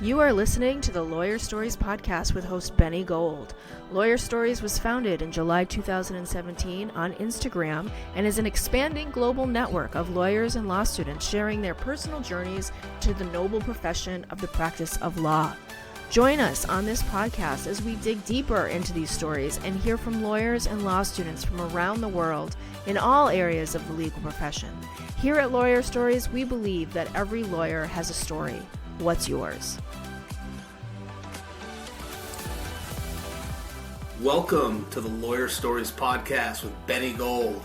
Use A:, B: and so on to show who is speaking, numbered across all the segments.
A: You are listening to the Lawyer Stories podcast with host Benny Gold. Lawyer Stories was founded in July 2017 on Instagram and is an expanding global network of lawyers and law students sharing their personal journeys to the noble profession of the practice of law. Join us on this podcast as we dig deeper into these stories and hear from lawyers and law students from around the world in all areas of the legal profession. Here at Lawyer Stories, we believe that every lawyer has a story. What's yours?
B: Welcome to the Lawyer Stories podcast with Benny Gold.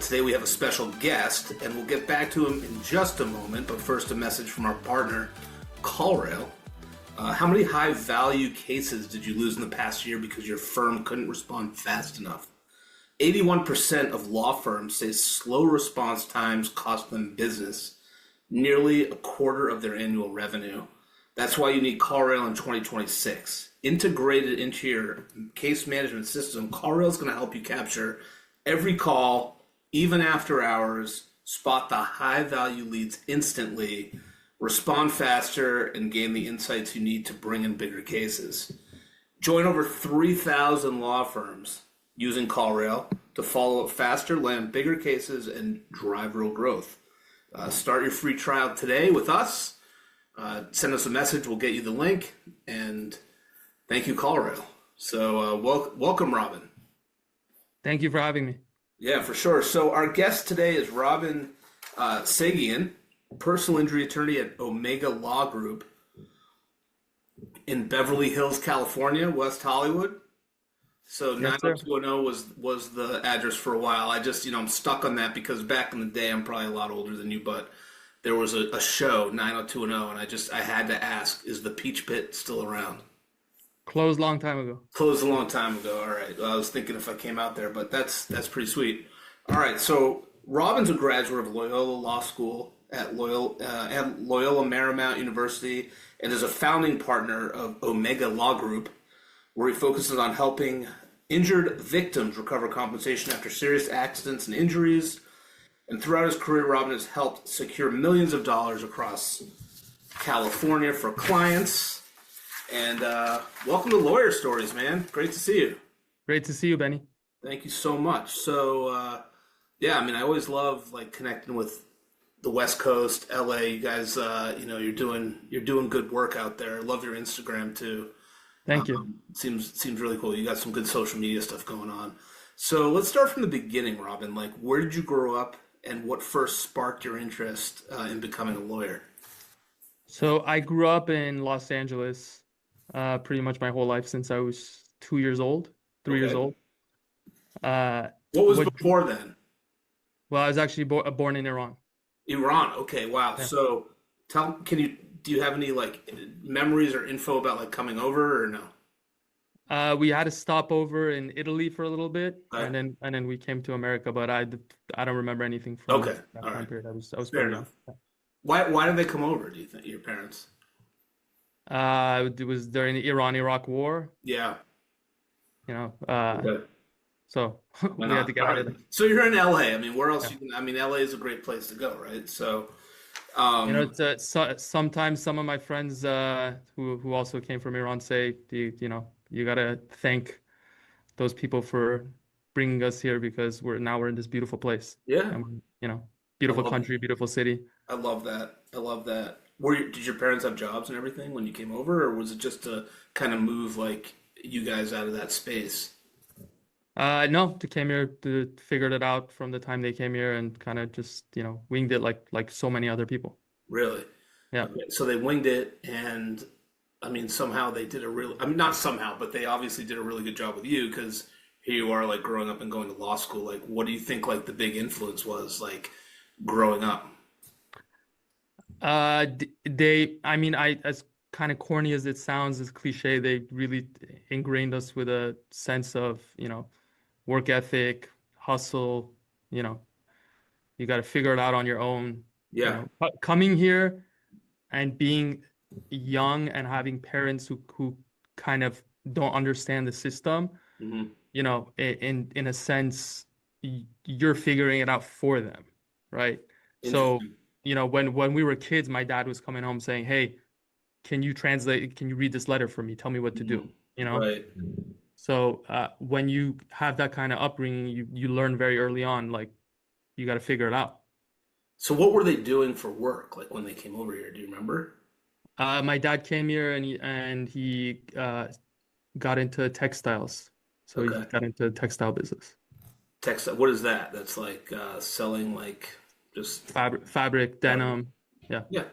B: Today we have a special guest, and we'll get back to him in just a moment, but first a message from our partner, CallRail. How many high-value cases did you lose in the past year because your firm couldn't respond fast enough? 81% of law firms say slow response times cost them business, nearly a quarter of their annual revenue. That's why you need CallRail in 2026. Integrated into your case management system, CallRail is going to help you capture every call, even after hours, spot the high-value leads instantly, respond faster, and gain the insights you need to bring in bigger cases. Join over 3,000 law firms using CallRail to follow up faster, land bigger cases, and drive real growth. Start your free trial today with us. Send us a message. We'll get you the link. And thank you, CallRail. So welcome, Robin.
C: Thank you for having me.
B: Yeah, for sure. So our guest today is Robin Saghian, personal injury attorney at Omega Law Group in Beverly Hills, California, West Hollywood. So
C: Yes,
B: 90210 was the address for a while. I just, I'm stuck on that because back in the day, I'm probably a lot older than you, but there was a show, 90210, and I had to ask, is the Peach Pit still around?
C: Closed long time ago.
B: Closed a long time ago. All right. Well, I was thinking if I came out there, but that's pretty sweet. All right. So Robin's a graduate of Loyola Law School at Loyola Marymount University and is a founding partner of Omega Law Group, where he focuses on helping injured victims recover compensation after serious accidents and injuries. And throughout his career, Robin has helped secure millions of dollars across California for clients. And welcome to Lawyer Stories, man. Great to see you.
C: Great to see you, Benny.
B: Thank you so much. So, I always love connecting with the West Coast, LA. You guys, you're doing good work out there. I love your Instagram too.
C: Thank you.
B: Seems really cool. You got some good social media stuff going on. So let's start from the beginning, Robin. Where did you grow up, and what first sparked your interest in becoming a lawyer?
C: So I grew up in Los Angeles, pretty much my whole life since I was 2 years old, 3 years old.
B: What was before then?
C: Well, I was actually born in Iran.
B: Iran. Okay. Wow. Yeah. So do you have any memories or info about coming over or no?
C: We had a stopover in Italy for a little bit,
B: okay.
C: and then we came to America. But I don't remember anything from that time period. I was
B: fair enough. Why did they come over? Do you think your parents?
C: It was during the Iran-Iraq War.
B: Yeah.
C: Okay. So we had to get out of there.
B: So you're in LA. I mean, where else? Yeah. LA is a great place to go, right? So.
C: Sometimes some of my friends who also came from Iran say, you gotta thank those people for bringing us here because we're in this beautiful place.
B: Yeah.
C: And, beautiful country, beautiful city.
B: I love that. Did your parents have jobs and everything when you came over, or was it just to kind of move you guys out of that space?
C: No, they came here to figured it out from the time they came here and kind of just, winged it like so many other people.
B: Really?
C: Yeah.
B: Okay. So they winged it, and somehow they did not somehow, but they obviously did a really good job with you because here you are growing up and going to law school. What do you think the big influence was growing up? As kind of corny as it sounds, as cliche,
C: they really ingrained us with a sense of, work ethic, hustle, you got to figure it out on your own.
B: Yeah.
C: Coming here and being young and having parents who kind of don't understand the system,
B: mm-hmm.
C: In a sense, you're figuring it out for them, right? So, when we were kids, my dad was coming home saying, hey, can you translate? Can you read this letter for me? Tell me what to do, you know?
B: Right.
C: So when you have that kind of upbringing, you learn very early on, like you got to figure it out.
B: So what were they doing for work, like when they came over here? Do you remember?
C: My dad came here and he got into textiles. So he
B: Okay.
C: got into textile business.
B: Textile. What is that? That's like selling like just
C: Fabric,
B: fabric.
C: denim. Yeah.
B: Yeah.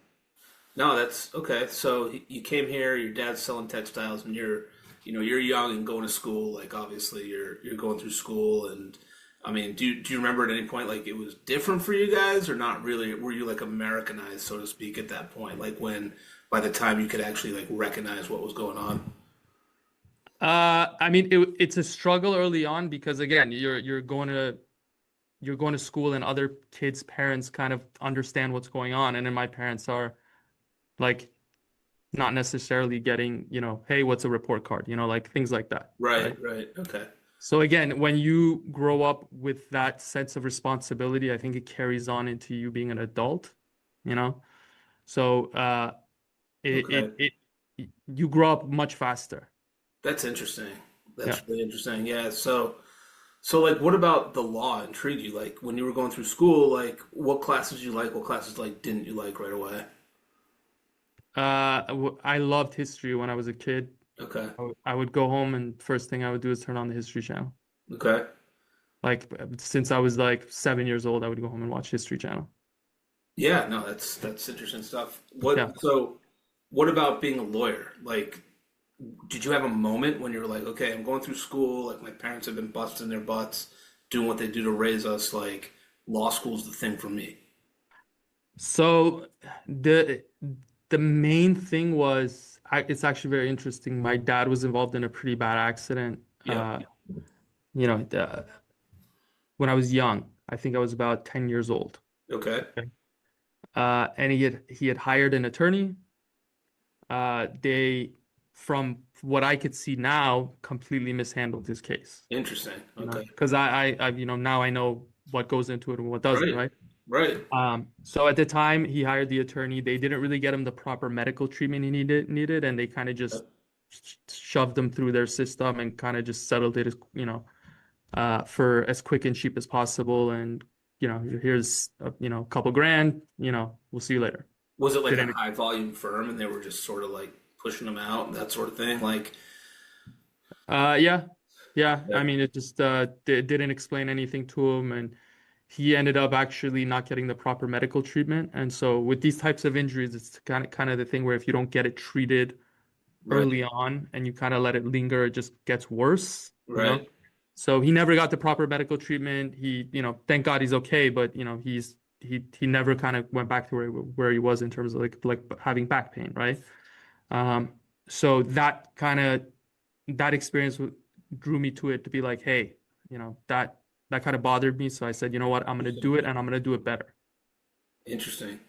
B: No, that's okay. So you came here, your dad's selling textiles, and you're young and going to school. Like obviously, you're going through school, and I mean, do you remember at any point like it was different for you guys, or not really? Were you like Americanized, so to speak, at that point? Like when by the time you could actually like recognize what was going on?
C: I mean, it's a struggle early on because again, you're going to school and other kids' parents kind of understand what's going on, and then my parents are like not necessarily getting, hey, what's a report card? Like things like that,
B: Right,
C: right?
B: right, okay,
C: So again, when you grow up with that sense of responsibility, I think it carries on into you being an adult, you know? So
B: okay.
C: you grow up much faster.
B: That's interesting.
C: Yeah.
B: That's really interesting. Yeah. So like, what about the law intrigued you? Like when you were going through school, like what classes you like, what classes like didn't you like right away?
C: I loved history when I was a kid.
B: Okay.
C: I would go home and first thing I would do is turn on the History Channel.
B: Okay.
C: Like since I was like 7 years old, I would go home and watch History Channel.
B: Yeah, no, that's interesting stuff.
C: Yeah.
B: What about being a lawyer? Like, did you have a moment when you were like, okay, I'm going through school, like my parents have been busting their butts, doing what they do to raise us, like law school's the thing for me.
C: So the the main thing was it's actually very interesting. My dad was involved in a pretty bad accident.
B: Yeah.
C: You know, when I was young, I think I was about 10 years old.
B: Okay.
C: Okay. And he had hired an attorney. They, from what I could see now, completely mishandled his case.
B: Interesting. Okay.
C: Because now I know what goes into it and what doesn't,
B: Right.
C: right?
B: Right.
C: So at the time he hired the attorney, they didn't really get him the proper medical treatment he needed, and they kind of just shoved him through their system and kind of just settled it, for as quick and cheap as possible. And here's a couple grand, we'll see you later.
B: Was it like a
C: Didn't
B: high volume firm and they were just sort of like pushing them out and that sort of thing? Like,
C: Yeah, yeah.
B: yeah.
C: I mean, it just didn't explain anything to him, and he ended up actually not getting the proper medical treatment. And so with these types of injuries, it's kind of the thing where if you don't get it treated
B: Right.
C: early on and you kind of let it linger, it just gets worse,
B: Right.
C: So he never got the proper medical treatment. He, thank God he's okay, but he never kind of went back to where he was in terms of like having back pain, right? So that experience drew me to it to be like, hey, that kind of bothered me. So I said, you know what, I'm gonna do it and I'm gonna do it better.
B: Interesting.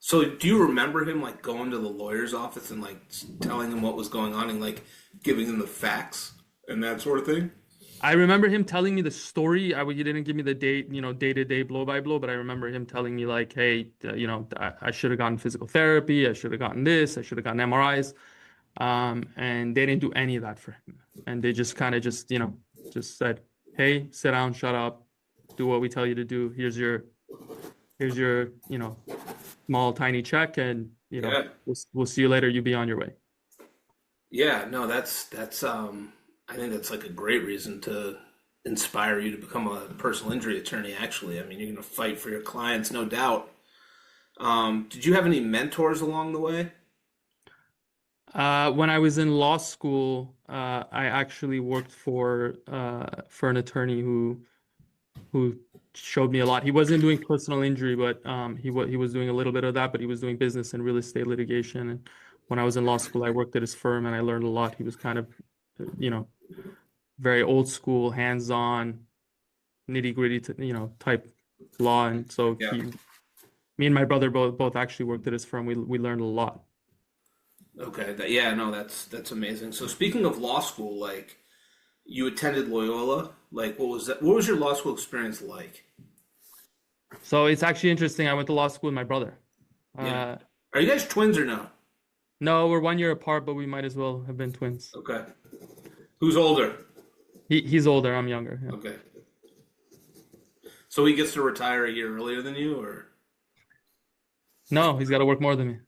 B: So do you remember him like going to the lawyer's office and like telling him what was going on and like giving him the facts and that sort of thing?
C: I remember him telling me the story. He didn't give me the date, day to day, blow by blow, but I remember him telling me like, hey, I should have gotten physical therapy. I should have gotten this. I should have gotten MRIs. And they didn't do any of that for him. And they just kind of just said, hey, sit down, shut up, do what we tell you to do. Here's your, small, tiny check, and,
B: Yeah.
C: we'll see you later. You be on your way.
B: Yeah, no, that's I think that's like a great reason to inspire you to become a personal injury attorney, actually. I mean, you're gonna fight for your clients, no doubt. Did you have any mentors along the way?
C: When I was in law school, I actually worked for an attorney who showed me a lot. He wasn't doing personal injury, but he was doing a little bit of that, but he was doing business and real estate litigation. And when I was in law school, I worked at his firm and I learned a lot. He was kind of, very old school, hands-on, nitty-gritty, type law. And so
B: Yeah.
C: me and my brother both actually worked at his firm. We learned a lot.
B: Okay. Yeah, no, that's amazing. So speaking of law school, like you attended Loyola, like what was that? What was your law school experience like?
C: So it's actually interesting. I went to law school with my brother.
B: Yeah.
C: Uh,
B: Are you guys twins or no?
C: No, we're 1 year apart, but we might as well have been twins.
B: Okay. Who's older?
C: He's older, I'm younger. Yeah.
B: Okay. So he gets to retire a year earlier than you, or?
C: No, he's got to work more than me.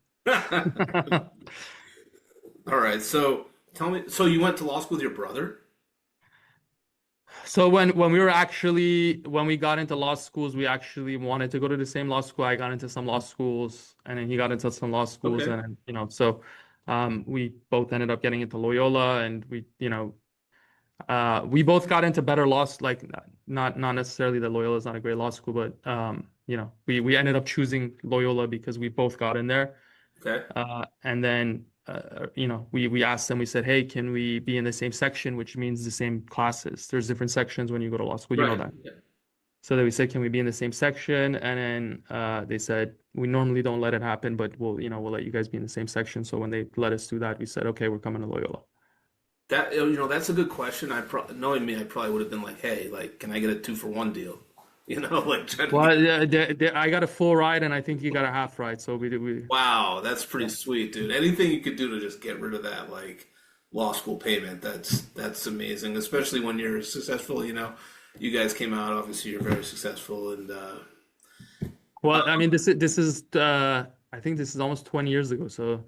B: All right. So tell me. So you went to law school with your brother?
C: So when we got into law schools, we actually wanted to go to the same law school. I got into some law schools, and then he got into some law schools,
B: Okay.
C: and then, so we both ended up getting into Loyola, and we both got into better laws, like not necessarily that Loyola is not a great law school, but we ended up choosing Loyola because we both got in there.
B: Okay.
C: And then we asked them, we said, hey, can we be in the same section, which means the same classes. There's different sections when you go to law school, you know
B: Right.
C: that.
B: Yeah.
C: So then we said, can we be in the same section? And then they said, we normally don't let it happen, but we'll let you guys be in the same section. So when they let us do that, we said, okay, we're coming to Loyola.
B: That's a good question. Knowing me, I probably would have been like, hey, like, can I get a 2-for-1 deal? Like trying to
C: Well, yeah, I got a full ride, and I think you got a half ride. So we
B: Wow, that's pretty sweet, dude. Anything you could do to just get rid of that, like, law school payment, that's amazing. Especially when you're successful. You guys came out. Obviously, you're very successful, and
C: well, I mean, this is I think this is almost 20 years ago. So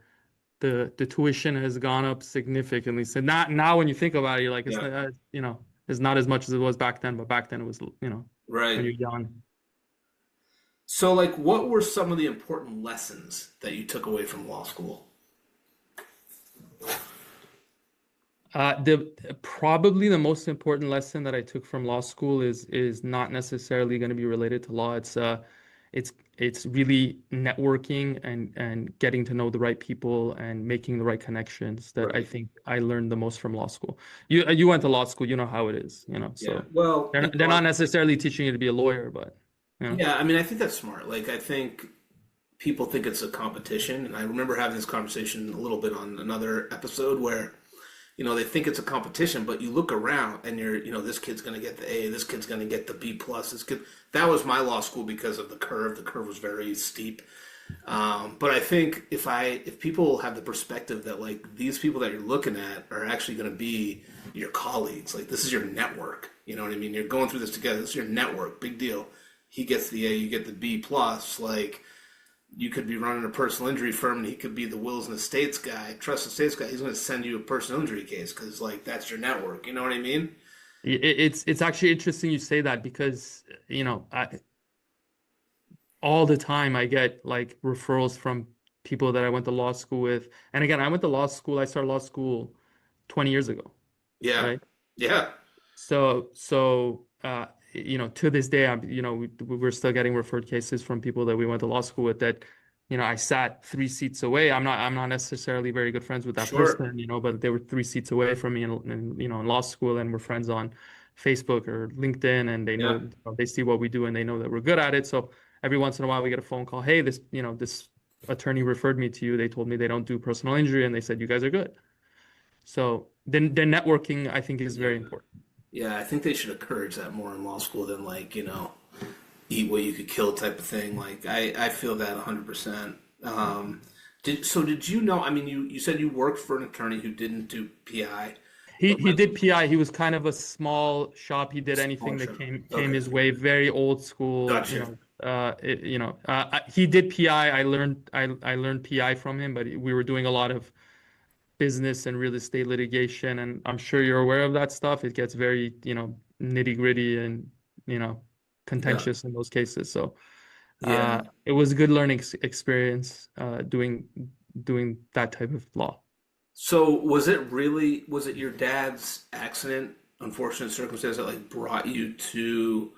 C: the tuition has gone up significantly. So not now when you think about it, you're like, it's
B: yeah,
C: not, it's not as much as it was back then, but back then it was, when
B: right.
C: you're young.
B: So, like, what were some of the important lessons that you took away from law school?
C: The Probably the most important lesson that I took from law school is not necessarily going to be related to law. It's really networking and getting to know the right people and making the right connections that I
B: Right.
C: think I learned the most from law school. You went to law school, you know how it is,
B: Yeah.
C: so
B: Well,
C: they're not necessarily teaching you to be a lawyer, but
B: yeah. I mean, I think that's smart. Like, I think people think it's a competition, and I remember having this conversation a little bit on another episode where they think it's a competition, but you look around and this kid's going to get the A, this kid's going to get the B plus. That was my law school because of the curve. The curve was very steep. But I think if people have the perspective that, like, these people that you're looking at are actually going to be your colleagues, like, this is your network. You know what I mean? You're going through this together. This is your network. Big deal. He gets the A, you get the B plus. Like, you could be running a personal injury firm and he could be the wills and estates guy, trust estates guy. He's going to send you a personal injury case because, like, that's your network. You know what I mean?
C: it's actually interesting you say that because all the time I get like referrals from people that I went to law school with. And again, I started law school 20 years ago,
B: Yeah.
C: right?
B: Yeah.
C: So to this day, we're still getting referred cases from people that we went to law school with that, I sat 3 seats away. I'm not necessarily very good friends with that
B: Sure.
C: person, but they were 3 seats away from me in law school, and we're friends on Facebook or LinkedIn, and they
B: Yeah.
C: know, they see what we do and they know that we're good at it. So every once in a while we get a phone call. Hey, this attorney referred me to you. They told me they don't do personal injury and they said you guys are good. So the networking, I think, is
B: Yeah.
C: very important.
B: Yeah. I think they should encourage that more in law school than, like, eat what you could kill type of thing. Like, I feel that 100%. Did you know? I mean, you said you worked for an attorney who didn't do PI,
C: He
B: but
C: he
B: my
C: did PI. He was kind of a small shop. He did anything
B: smaller
C: that
B: show.
C: came
B: Okay,
C: his way. Very old school.
B: gotcha.
C: He did PI. I learned PI from him, but we were doing a lot of business and real estate litigation, and I'm sure you're aware of that stuff. It gets very, nitty gritty and, you know,
B: Yeah,
C: contentious in those cases. So
B: yeah.
C: it was a good learning experience doing that type of law.
B: So was it your dad's accident, unfortunate circumstance that, like, brought you to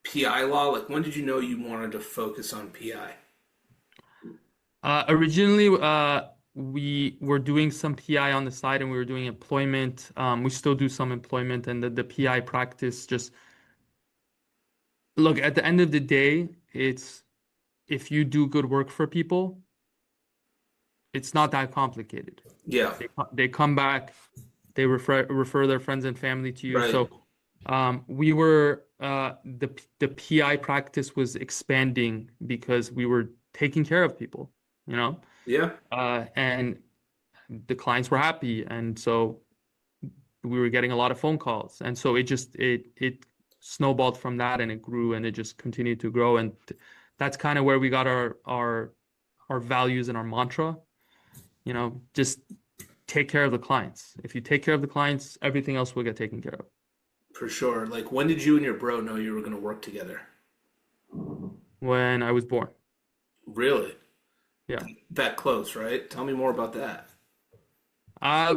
B: PI law? Like, when did you know you wanted to focus on PI?
C: Originally, we were doing some PI on the side and we were doing employment. We still do some employment, and the PI practice just look, at the end of the day, it's if you do good work for people, it's not that complicated.
B: Yeah,
C: They come back, they refer their friends and family to you.
B: right.
C: So we were the PI practice was expanding because we were taking care of people, you know.
B: Yeah,
C: And the clients were happy, and so we were getting a lot of phone calls, and so it snowballed from that, and it grew, and it just continued to grow, and that's kind of where we got our values and our mantra. Just take care of the clients. If you take care of the clients, everything else will get taken care of.
B: For sure. Like, when did you and your bro know you were going to work together?
C: When I was born.
B: Really?
C: Yeah.
B: That close, right? Tell me more about that.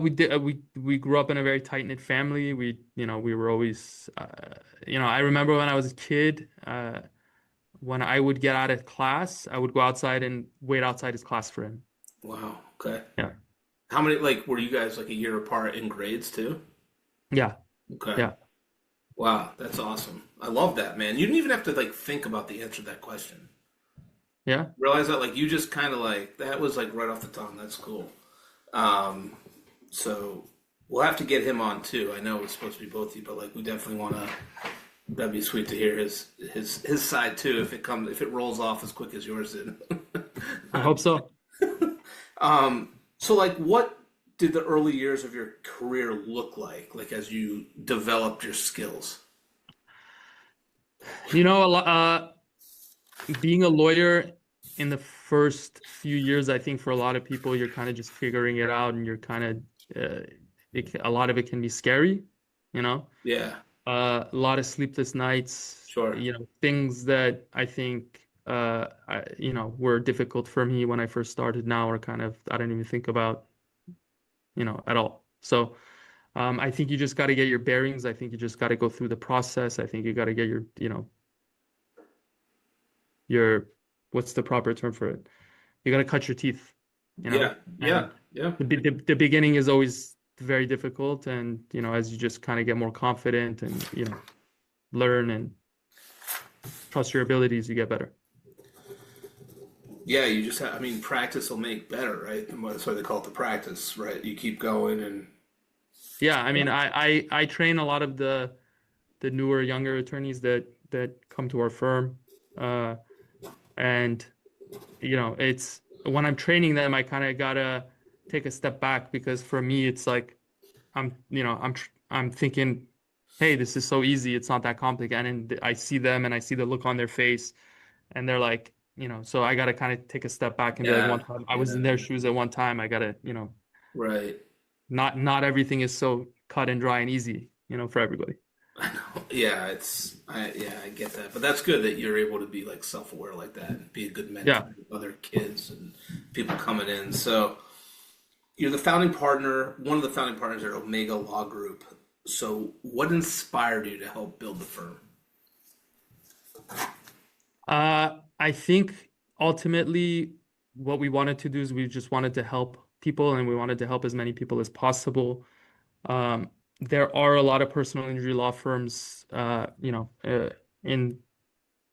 C: We grew up in a very tight-knit family. We were always, I remember when I was a kid, when I would get out of class, I would go outside and wait outside his class for him.
B: Wow. Okay.
C: Yeah.
B: How many, like, were you guys like a year apart in grades too?
C: Yeah.
B: Okay.
C: Yeah.
B: Wow. That's awesome. I love that, man. You didn't even have to like think about the answer to that question.
C: Yeah.
B: Realize that, like, you just kind of like, that was like right off the tongue. That's cool. Um, so we'll have to get him on too. I know it's supposed to be both of you, but like, we definitely want to, that'd be sweet to hear his side too, if it rolls off as quick as yours did.
C: I hope so.
B: So like, what did the early years of your career look like as you developed your skills?
C: Being a lawyer in the first few years, I think for a lot of people, you're kind of just figuring it out, and you're kind of, a lot of it can be scary, you know?
B: Yeah,
C: A lot of sleepless nights,
B: sure.
C: things that I think, were difficult for me when I first started now are kind of, I don't even think about, at all. So, I think you just got to get your bearings. I think you just got to go through the process. I think you got to get your, what's the proper term for it? You got to cut your teeth,
B: Yeah, yeah,
C: and
B: yeah.
C: the beginning is always very difficult. And, as you just kind of get more confident and, learn and trust your abilities, you get better.
B: Yeah, you just have, I mean, practice will make better, right? And that's why they call it the practice, right? You keep going and
C: Yeah. I mean, I train a lot of the newer, younger attorneys that come to our firm. Uh, and, it's when I'm training them, I kind of gotta take a step back, because for me, it's like, I'm thinking, hey, this is so easy. It's not that complicated. And I see them and I see the look on their face, and they're like, so I got to kind of take a step back and be like, one
B: yeah,
C: time I was
B: yeah,
C: in their shoes at one time. I got to,
B: right.
C: not everything is so cut and dry and easy, for everybody.
B: I know. Yeah, I get that. But that's good that you're able to be like self-aware like that and be a good mentor
C: Yeah.
B: to other kids and people coming in. So you're the founding partner, one of the founding partners at Omega Law Group. So what inspired you to help build the firm?
C: I think ultimately what we wanted to do is we just wanted to help people, and we wanted to help as many people as possible. There are a lot of personal injury law firms, in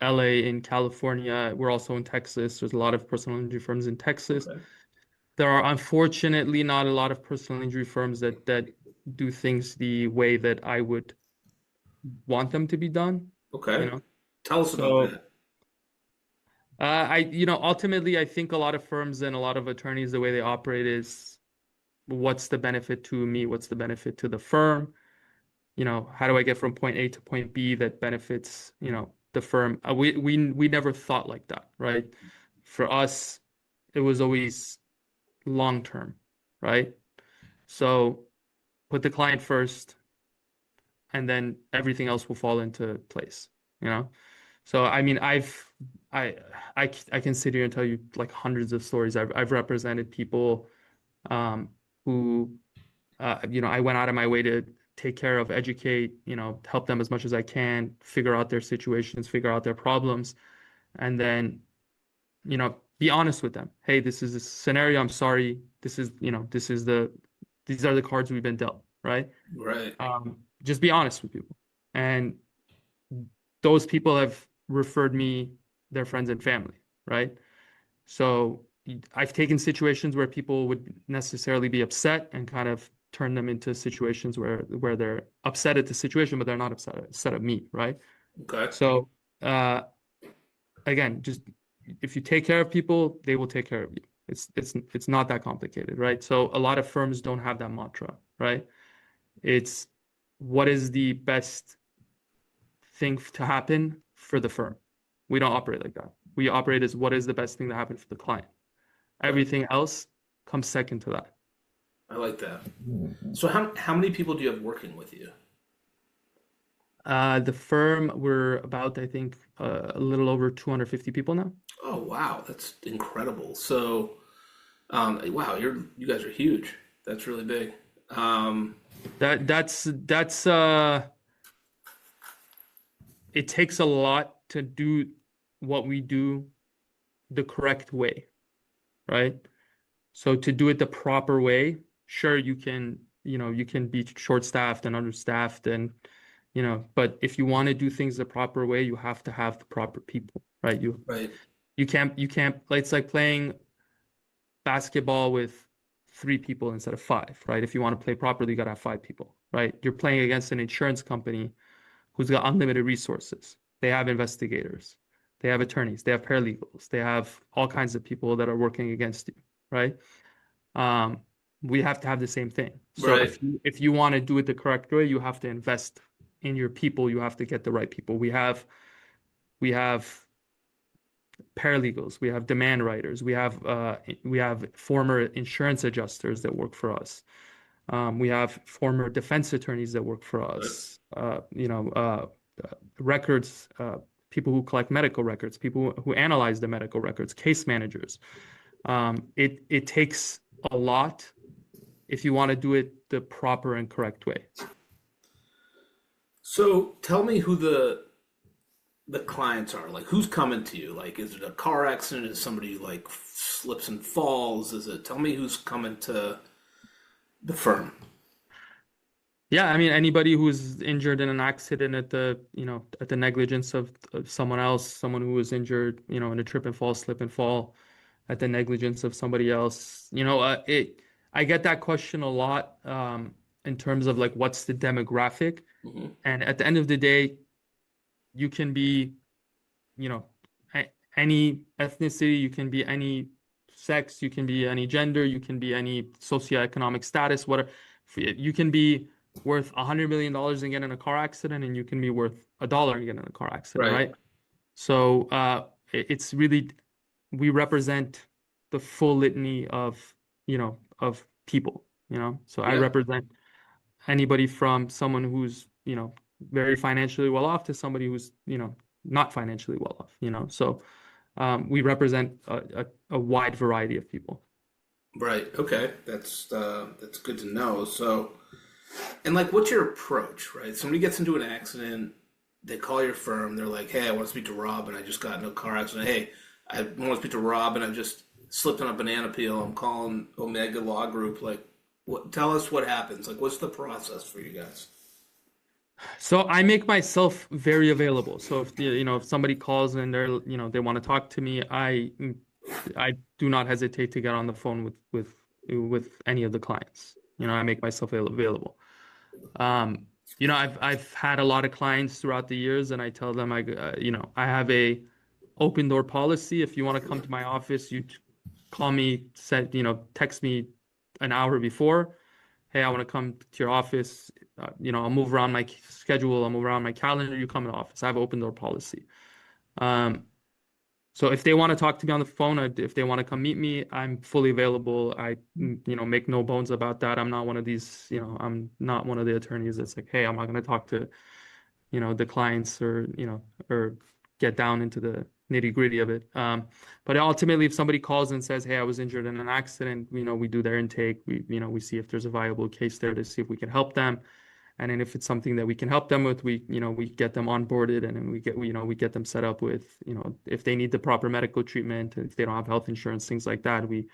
C: LA, in California. We're also in Texas. There's a lot of personal injury firms in Texas.
B: Okay.
C: There are unfortunately not a lot of personal injury firms that do things the way that I would want them to be done, you
B: Okay.
C: know.
B: Tell us about
C: So,
B: that.
C: ultimately, I think a lot of firms and a lot of attorneys, the way they operate is, what's the benefit to me? What's the benefit to the firm? How do I get from point A to point B that benefits, the firm? We never thought like that, right? For us, it was always long term, right? So put the client first, and then everything else will fall into place, you know? So I mean, I I can sit here and tell you like hundreds of stories. I've represented people, who, I went out of my way to take care of, educate, help them as much as I can, figure out their situations, figure out their problems, and then, be honest with them. Hey, this is the scenario. I'm sorry. These are the cards we've been dealt, right?
B: Right.
C: Just be honest with people. And those people have referred me their friends and family, right? So I've taken situations where people would necessarily be upset and kind of turn them into situations where they're upset at the situation, but they're not upset at me, right?
B: Okay.
C: So, again, just if you take care of people, they will take care of you. It's not that complicated, right? So a lot of firms don't have that mantra, right? It's what is the best thing to happen for the firm. We don't operate like that. We operate as what is the best thing to happen for the client. Everything else comes second to that.
B: I like that. So how many people do you have working with you?
C: The firm, we're about, I think, a little over 250 people now.
B: Oh wow, that's incredible. So wow, you guys are huge. That's really big.
C: That's it takes a lot to do what we do the correct way, right? So to do it the proper way, sure, you can be short-staffed and understaffed and, but if you want to do things the proper way, you have to have the proper people, right?
B: Right.
C: You can't, it's like playing basketball with three people instead of five, right? If you want to play properly, you got to have five people, right? You're playing against an insurance company who's got unlimited resources. They have investigators, they have attorneys, they have paralegals, they have all kinds of people that are working against you, right? Um, we have to have the same thing. So
B: Right.
C: if you want to do it the correct way, you have to invest in your people. You have to get the right people. We have paralegals, we have demand writers, we have former insurance adjusters that work for us. We have former defense attorneys that work for us. Records, people who collect medical records, people who analyze the medical records, case managers. It takes a lot if you want to do it the proper and correct way.
B: So tell me who the clients are. Like who's coming to you? Like is it a car accident? Is somebody like slips and falls? Tell me who's coming to the firm.
C: Yeah, I mean anybody who's injured in an accident at at the negligence of someone else, someone who was injured, in a trip and fall, slip and fall at the negligence of somebody else. I get that question a lot in terms of like what's the demographic,
B: Hmm.
C: and at the end of the day, you can be, you know, any ethnicity, you can be any sex, you can be any gender, you can be any socioeconomic status, whatever. You can be worth $100 million and get in a car accident, and you can be worth $1 and get in a car accident,
B: Right.
C: right? So it's really we represent the full litany of people, So I
B: Yeah.
C: represent anybody from someone who's, very financially well off to somebody who's, not financially well off, So we represent a wide variety of people.
B: Right. Okay. That's good to know. So, and like, what's your approach? Right. Somebody gets into an accident. They call your firm. They're like, "Hey, I want to speak to Robin. I just got in a car accident. Hey, I want to speak to Robin. I just slipped on a banana peel. I'm calling Omega Law Group. Like, what? Tell us what happens. Like, what's the process for you guys?"
C: So I make myself very available. So if somebody calls and they want to talk to me, I do not hesitate to get on the phone with any of the clients. I make myself available. I've had a lot of clients throughout the years, and I tell them I have a open door policy. If you want to come to my office, call me, text me an hour before. Hey, I want to come to your office. I'll move around my schedule. I'll move around my calendar. You come to the office. I have open door policy. So if they want to talk to me on the phone, if they want to come meet me, I'm fully available. Make no bones about that. I'm not one of these, I'm not one of the attorneys that's like, hey, I'm not going to talk to, the clients or get down into the nitty gritty of it. But ultimately, if somebody calls and says, hey, I was injured in an accident, we do their intake. We see if there's a viable case there to see if we can help them. And then if it's something that we can help them with, we get them onboarded, and then we get them set up with, if they need the proper medical treatment, if they don't have health insurance, things like that, we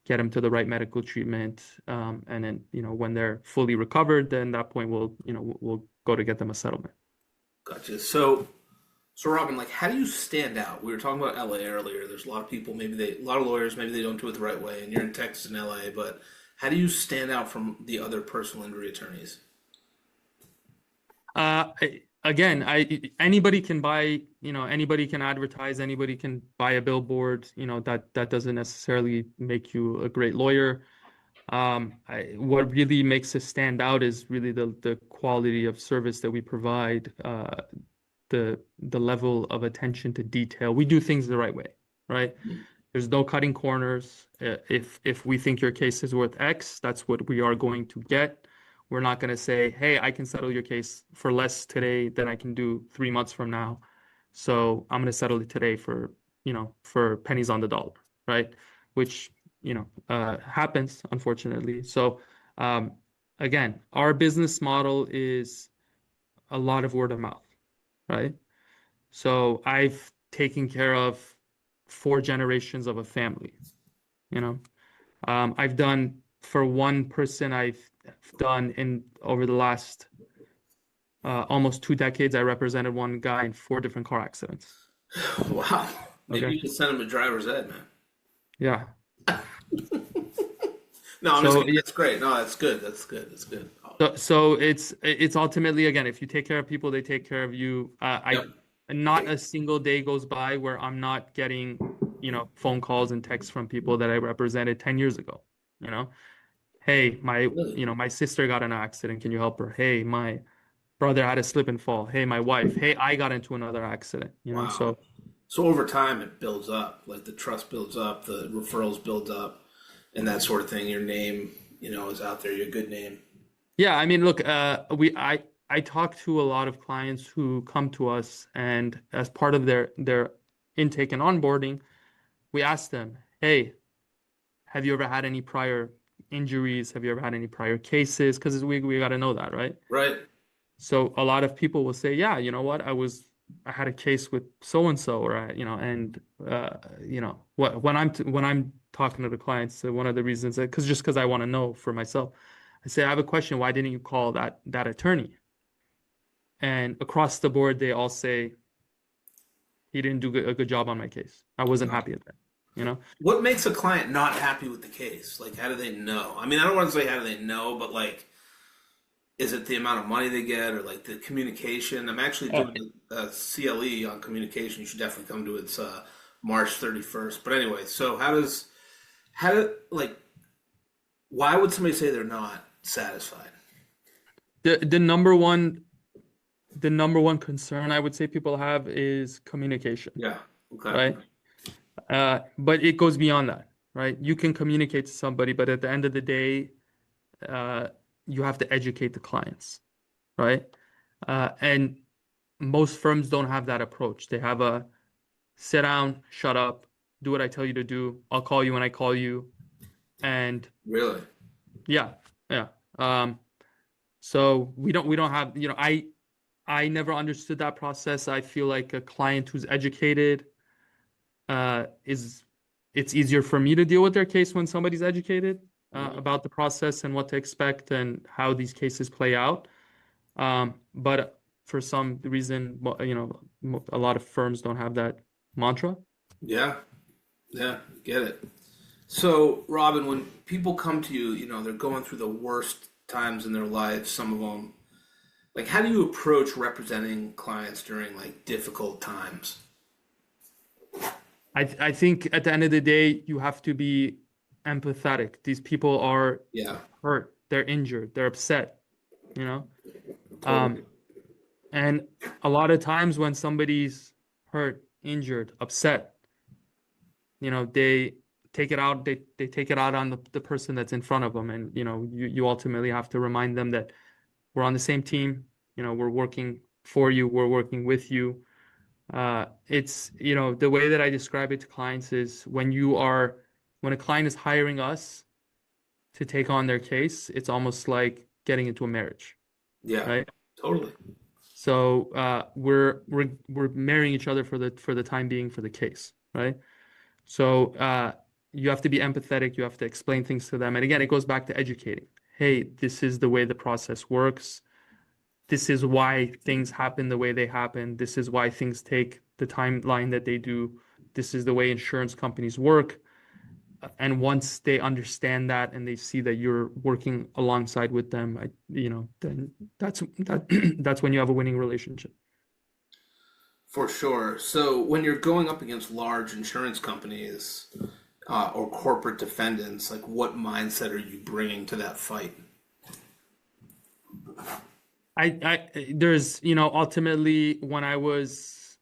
C: get them to the right medical treatment. And then, when they're fully recovered, then at that point we'll go to get them a settlement.
B: Gotcha. So Robin, like, how do you stand out? We were talking about LA earlier. There's a lot of people, a lot of lawyers, maybe they don't do it the right way, and you're in Texas and LA, but how do you stand out from the other personal injury attorneys?
C: again, anybody can buy, anybody can advertise, anybody can buy a billboard, that doesn't necessarily make you a great lawyer. What really makes us stand out is really the quality of service that we provide, the level of attention to detail. We do things the right way, right? There's no cutting corners. If we think your case is worth X, that's what we are going to get. We're not going to say, hey, I can settle your case for less today than I can do 3 months from now. So I'm going to settle it today for pennies on the dollar, right? Which, happens, unfortunately. So, again, our business model is a lot of word of mouth, right? So I've taken care of 4 generations of a family, you know. I've done for one person, I've done in over the last almost 2 decades, I represented one guy in 4 different car accidents.
B: Wow. Maybe
C: Okay.
B: you should send him a driver's ed, man.
C: Yeah.
B: No, I'm just
C: So
B: kidding. That's great. No, that's good. That's good. That's good. Oh,
C: so it's ultimately, again, if you take care of people, they take care of you. I
B: yep.
C: Not a single day goes by where I'm not getting, phone calls and texts from people that I represented 10 years ago. You know, hey,
B: Really?
C: my sister got in an accident. Can you help her? Hey, my brother had a slip and fall. Hey, my wife. Hey, I got into another accident.
B: Wow.
C: So
B: So over time, it builds up. Like the trust builds up, the referrals build up, and that sort of thing. Your name, is out there. Your good name.
C: yeah, I mean, look, I talk to a lot of clients who come to us, and as part of their intake and onboarding, we ask them, hey, have you ever had any prior injuries? Have you ever had any prior cases? Because we got to know that, right?
B: Right.
C: So a lot of people will say, yeah, you know what? I had a case with so and so, or and when I'm talking to the clients, one of the reasons that because I want to know for myself, I say, I have a question. Why didn't you call that attorney? And across the board, they all say he didn't do a good job on my case. I wasn't happy with that. You know?
B: What makes a client not happy with the case? Like, how do they know? I mean, I don't want to say how do they know, but like, is it the amount of money they get or like the communication? I'm actually
C: Oh,
B: doing a CLE on communication. You should definitely come to it. It's March 31st. But anyway, so like, why would somebody say they're not satisfied?
C: the the number one the number one concern I would say people have is communication,
B: Yeah. Okay.
C: right? But it goes beyond that, right? You can communicate to somebody, but at the end of the day, uh, you have to educate the clients, right? And most firms don't have that approach. They have a sit down, shut up, do what I tell you to do. I'll call you when I call you. And
B: Really?
C: yeah, yeah. So we don't have, I never understood that process. I feel like a client who's educated is it's easier for me to deal with their case when somebody's educated about the process and what to expect and how these cases play out. But for some reason, a lot of firms don't have that mantra.
B: Yeah. Yeah. Get it. So, Robin, when people come to you, they're going through the worst times in their lives, some of them. Like, how do you approach representing clients during like difficult times?
C: I think at the end of the day, you have to be empathetic. These people are
B: Yeah,
C: hurt, they're injured, they're upset, you know? Um,
B: totally.
C: and a lot of times when somebody's hurt, injured, upset, they they take it out on the person that's in front of them. And, you ultimately have to remind them that we're on the same team, we're working for you, we're working with you. It's, the way that I describe it to clients is when a client is hiring us to take on their case, it's almost like getting into a marriage,
B: Yeah,
C: right?
B: totally.
C: So we're marrying each other for the time being for the case, right? So you have to be empathetic, you have to explain things to them. And again, it goes back to educating. Hey, this is the way the process works. This is why things happen the way they happen. This is why things take the timeline that they do. This is the way insurance companies work. and once they understand that and they see that you're working alongside with them, then that's when you have a winning relationship.
B: For sure. So when you're going up against large insurance companies or corporate defendants, like what mindset are you bringing to that fight?
C: There's, ultimately when I was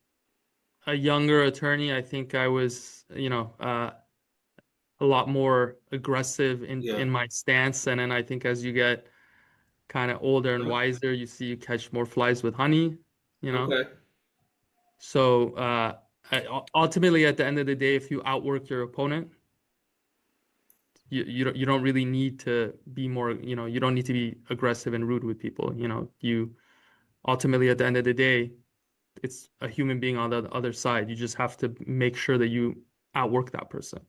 C: a younger attorney, I think I was, a lot more aggressive in
B: Yeah.
C: my stance. And then I think as you get kind of older and wiser, you catch more. With honey, you know.
B: Okay.
C: So ultimately, at the end of the day, if you outwork your opponent, you don't really need to be more, you don't need to be aggressive and rude with people. You ultimately at the end of the day, it's a human being on the other side. You just have to make sure that you outwork that person,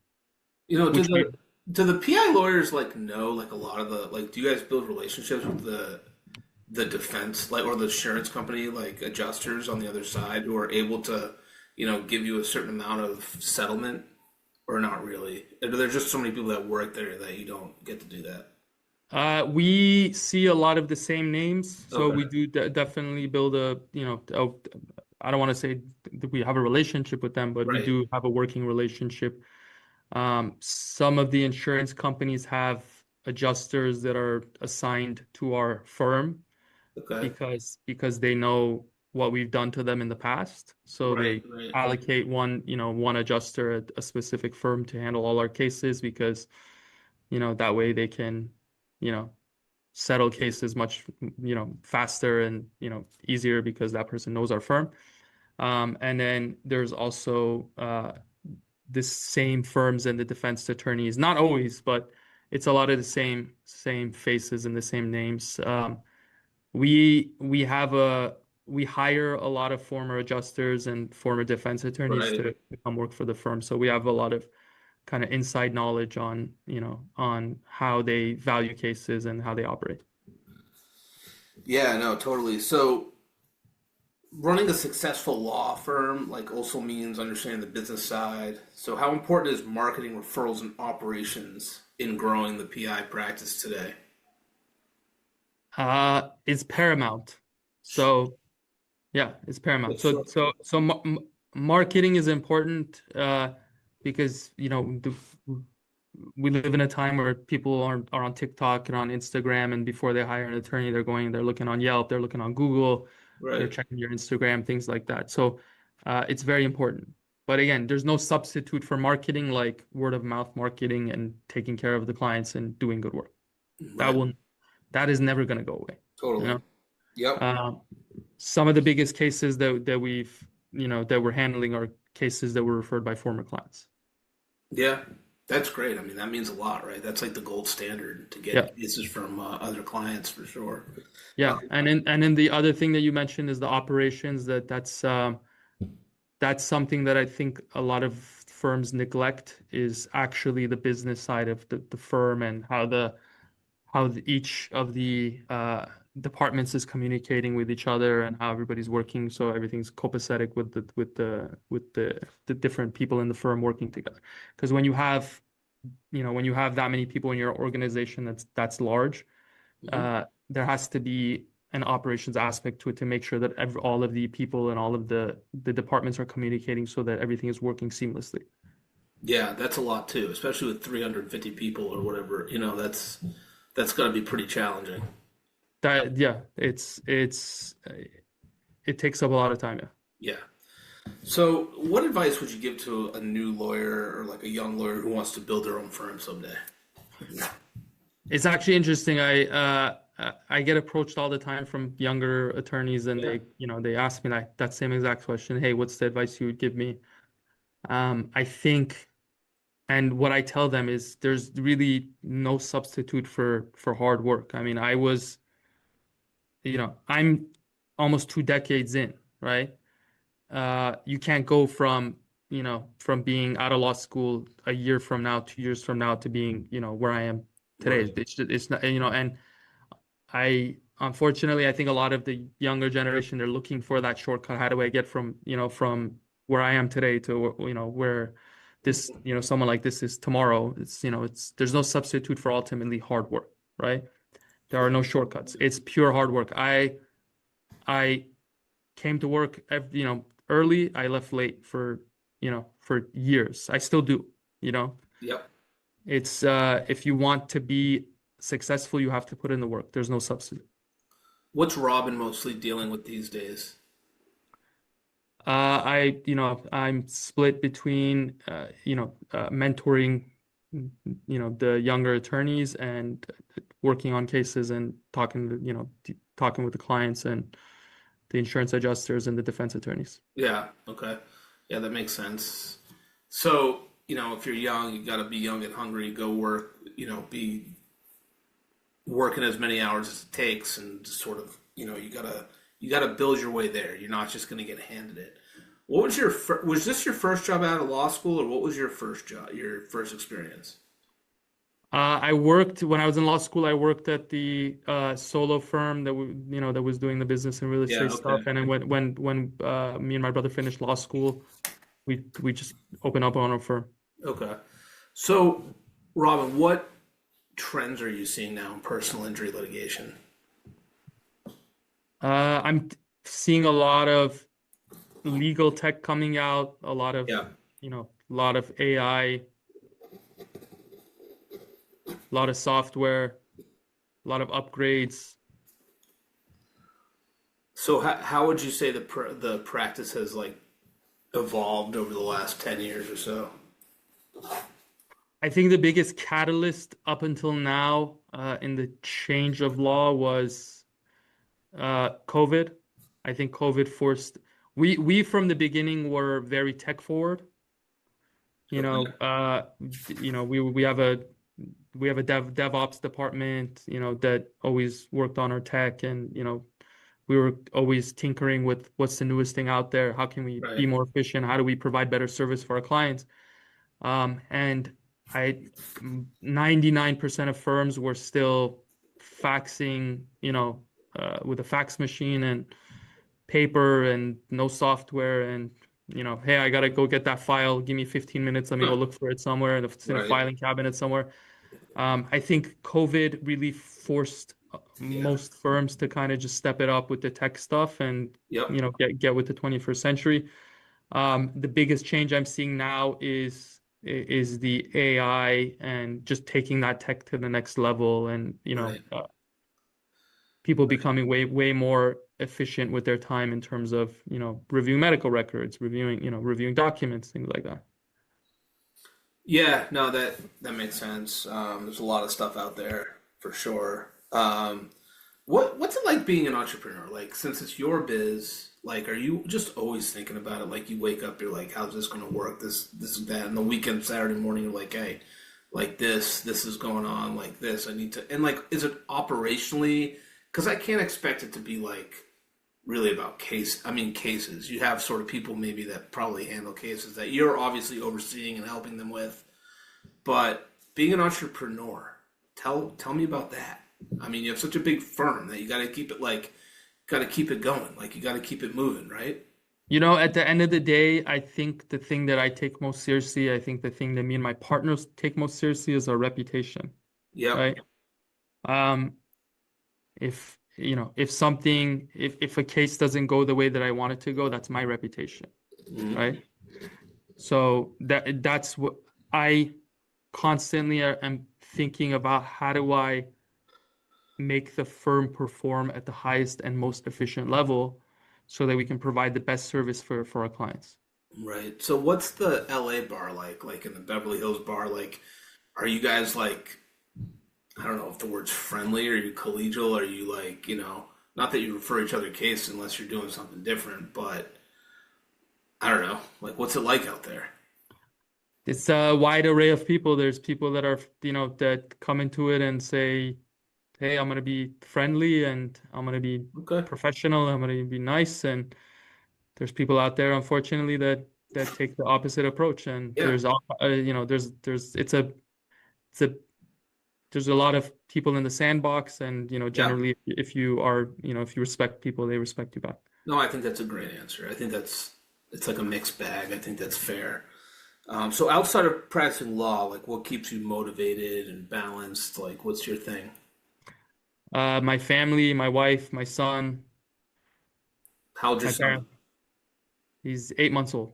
B: You know,
C: which we
B: do the PI lawyers like know like a lot of the like do you guys build relationships with the defense like or the insurance company like adjusters on the other side who are able to, give you a certain amount of settlement or not really? Or there's just so many people that work there that you don't get to do that.
C: we see a lot of the same names, so
B: Okay.
C: we do definitely build I don't want to say that we have a relationship with them, but we
B: Right.
C: do have a working relationship. Some of the insurance companies have adjusters that are assigned to our firm
B: Okay.
C: because they know what we've done to them in the past. So
B: Right.
C: they
B: Right.
C: allocate one adjuster at a specific firm to handle all our cases because, that way they can, you know, settle cases much, faster and, easier because that person knows our firm. And then there's also the same firms and the defense attorneys, not always, but it's a lot of the same faces and the same names. We have we hire a lot of former adjusters and former defense attorneys
B: Right.
C: to come work for the firm. So we have a lot of kind of inside knowledge on, on how they value cases and how they operate.
B: Yeah, no, totally. So running a successful law firm like also means understanding the business side. So how important is marketing, referrals, and operations in growing the PI practice today?
C: It's paramount. So yeah, it's paramount.
B: Yes, sure.
C: So marketing is important because we live in a time where people are on TikTok and on Instagram, and before they hire an attorney, they're looking on Yelp, they're looking on Google, they're
B: Right.
C: checking your Instagram, things like that. So it's very important. But again, there's no substitute for marketing like word of mouth marketing and taking care of the clients and doing good work. That
B: Right.
C: will that is never going to go away. You
B: Totally.
C: know,
B: Yep.
C: um, some of the biggest cases that we've that we're handling are cases that were referred by former clients.
B: Yeah. That's great. I mean, that means a lot, right? That's like the gold standard to
C: Yeah.
B: get cases from other clients for sure.
C: Yeah, and then the other thing that you mentioned is the operations. That's something that I think a lot of firms neglect is actually the business side of the firm and each of the departments is communicating with each other and how everybody's working, so everything's copacetic with the different people in the firm working together. Because when you have that many people in your organization that's large,
B: Mhm.
C: there has to be an operations aspect to it to make sure that all of the people and all of the departments are communicating so that everything is working seamlessly.
B: Yeah, that's a lot too, especially with 350 people or whatever. That's got to be pretty challenging.
C: That yeah, it takes up a lot of time. Yeah.
B: Yeah. So, what advice would you give to a new lawyer or like a young lawyer who wants to build their own firm someday?
C: It's actually interesting. I get approached all the time from younger attorneys, and
B: Yeah.
C: they ask me that same exact question. Hey, what's the advice you would give me? I think, and what I tell them is there's really no substitute for hard work. I mean, I'm almost 2 decades in, right? You can't go from being out of law school a year from now, 2 years from now to being, where I am today.
B: Right.
C: It's not, and I unfortunately I think a lot of the younger generation they're looking for that shortcut. How do I get from where I am today to where this, someone like this is tomorrow. There's no substitute for ultimately hard work, right? There are no shortcuts. It's pure hard work. I came to work, early. I left late for years. I still do,
B: Yep.
C: It's if you want to be successful, you have to put in the work. There's no substitute.
B: What's Robin mostly dealing with these days?
C: I'm split between, mentoring, the younger attorneys and working on cases and talking with the clients and the insurance adjusters and the defense attorneys.
B: Yeah. Okay. Yeah, that makes sense. So, if you're young, you got to be young and hungry, go work, be working as many hours as it takes and just sort of, you gotta build your way there. You're not just going to get handed it. What was was this your first job out of law school, or what was your first job, your first experience?
C: I worked when I was in law school. I worked at the solo firm that was doing the business and real
B: Yeah,
C: estate
B: okay.
C: stuff. And then when me and my brother finished law school, we just opened up our own firm.
B: Okay. So, Robin, what trends are you seeing now in personal injury litigation?
C: I'm seeing a lot of legal tech coming out,
B: Yeah.
C: a lot of AI, a lot of software, a lot of upgrades.
B: So how would you say the practice has like evolved over the last 10 years or so?
C: I think the biggest catalyst up until now in the change of law was COVID. I think COVID forced we from the beginning were very tech forward.
B: Okay.
C: We have a DevOps department, that always worked on our tech, and we were always tinkering with what's the newest thing out there. How can we be
B: Right.
C: more efficient? How do we provide better service for our clients? And I 99% of firms were still faxing, with a fax machine and paper and no software, and hey, I gotta go get that file. Give me 15 minutes. Let me go
B: Huh.
C: look for it somewhere, and if it's in a
B: Right.
C: filing cabinet somewhere. I think COVID really forced
B: Yeah.
C: most firms to kind of just step it up with the tech stuff and
B: Yep.
C: get with the 21st century. The biggest change I'm seeing now is the AI and just taking that tech to the next level, and
B: Right.
C: people becoming way more efficient with their time in terms of reviewing medical records, reviewing documents, things like that.
B: Yeah, no, that makes sense. There's a lot of stuff out there for sure. What's it like being an entrepreneur? Like, since it's your biz, like, are you just always thinking about it? Like, you wake up, you're like, how's this going to work? This, and that. And the weekend, Saturday morning, you're like, hey, like this is going on, like this. I need to, and like, is it operationally? Because I can't expect it to be like really about cases. You have sort of people maybe that probably handle cases that you're obviously overseeing and helping them with. But being an entrepreneur, tell me about that. I mean, you have such a big firm that you got to keep it got to keep it going. Like you got to keep it moving, right?
C: At the end of the day, I think the thing that I take most seriously, I think the thing that me and my partners take most seriously is our reputation,
B: Yep.
C: right? Um, if a case doesn't go the way that I want it to go, that's my reputation,
B: Mhm.
C: right? So that's what I constantly am thinking about. How do I make the firm perform at the highest and most efficient level so that we can provide the best service for our clients?
B: Right. So what's the LA bar like? Like in the Beverly Hills bar, like are you guys like I don't know if the word's friendly, are you collegial, are you like, not that you refer each other case unless you're doing something different, but I don't know. Like what's it like out there?
C: It's a wide array of people. There's people that are, that come into it and say, hey, I'm going to be friendly and I'm going to be
B: Okay.
C: professional. I'm going to be nice. And there's people out there, unfortunately, that take the opposite approach. And
B: Yeah.
C: it's a, there's a lot of people in the sandbox. And,
B: Yeah.
C: generally, if you respect people, they respect you back.
B: No, I think that's a great answer. I think it's like a mixed bag. I think that's fair. So outside of practicing law, like what keeps you motivated and balanced? Like, what's your thing?
C: My family, my wife, my son,
B: How old's your
C: my
B: son?
C: parents. He's 8 months old.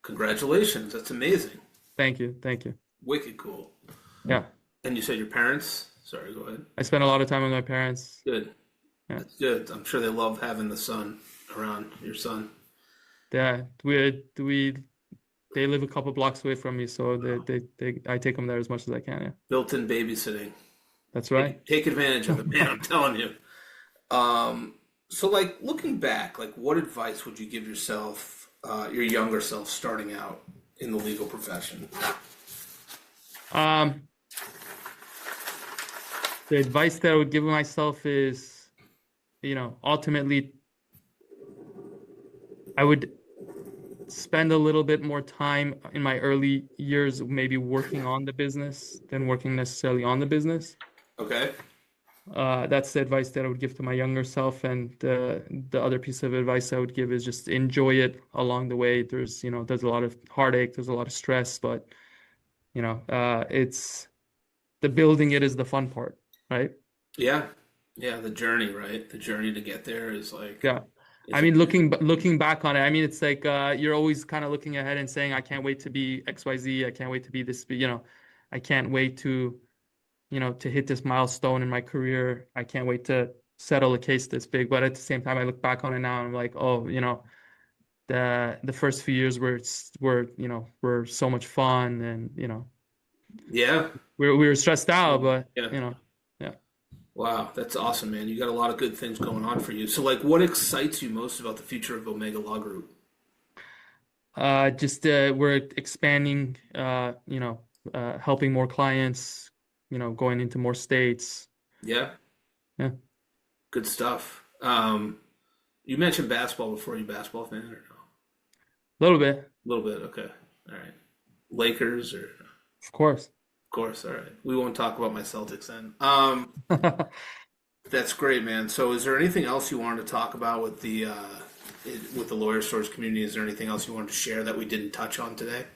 B: Congratulations. That's amazing.
C: Thank you. Thank you.
B: Wicked cool.
C: Yeah.
B: And you said your parents? Sorry, go ahead.
C: I spent a lot of time with my parents.
B: Good.
C: Yeah.
B: That's good. I'm sure they love having the son around, your son.
C: Yeah. They live a couple blocks away from me, so I take them there as much as I can. Yeah.
B: Built-in babysitting.
C: That's right.
B: Take advantage of it, man. I'm telling you. So like looking back, like what advice would you give yourself, your younger self, starting out in the legal profession?
C: Um, the advice that I would give myself is, ultimately, I would spend a little bit more time in my early years, maybe working on the business than working necessarily on the business.
B: Okay.
C: That's the advice that I would give to my younger self. And the other piece of advice I would give is just enjoy it along the way. There's a lot of heartache, there's a lot of stress, but it's the building it is the fun part, right?
B: Yeah. Yeah, the journey, right? The journey to get there is like
C: Yeah. I
B: it's
C: mean, looking back on it, I mean, it's like you're always kind of looking ahead and saying, I can't wait to be XYZ. I can't wait to be this, I can't wait to, to hit this milestone in my career. I can't wait to settle a case this big. But at the same time, I look back on it now and I'm like, oh, the first few years were so much fun and,
B: yeah.
C: we were stressed out, but,
B: Yeah.
C: yeah.
B: Wow, that's awesome, man. You got a lot of good things going on for you. So like what excites you most about the future of Omega Law Group?
C: Just we're expanding, helping more clients, going into more states.
B: Yeah.
C: Yeah, a
B: Good stuff. You mentioned basketball before. You a basketball fan or no?
C: little bit,
B: A little bit. Okay. All right. Lakers or
C: of course.
B: of course. All right. We won't talk about my Celtics then. That's great, man. So is there anything else you wanted to talk about with the lawyer source community? Is there anything else you wanted to share that we didn't touch on today?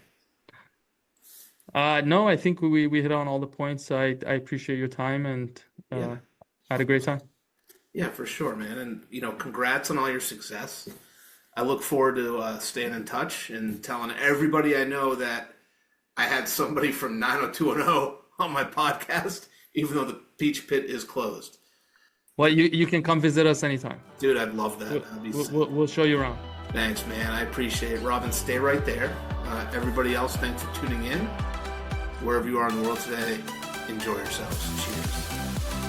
C: No, I think we hit on all the points. I appreciate your time and
B: Yeah.
C: had a great time.
B: Yeah, for sure, man. And congrats on all your success. I look forward to staying in touch and telling everybody I know that I had somebody from 90210 on my podcast, even though the Peach Pit is closed.
C: Well, you can come visit us anytime.
B: Dude, I'd love that. That'd be sick.
C: We'll show you around.
B: Thanks, man. I appreciate it. Robin, stay right there. Everybody else, thanks for tuning in. Wherever you are in the world today, enjoy yourselves. Cheers.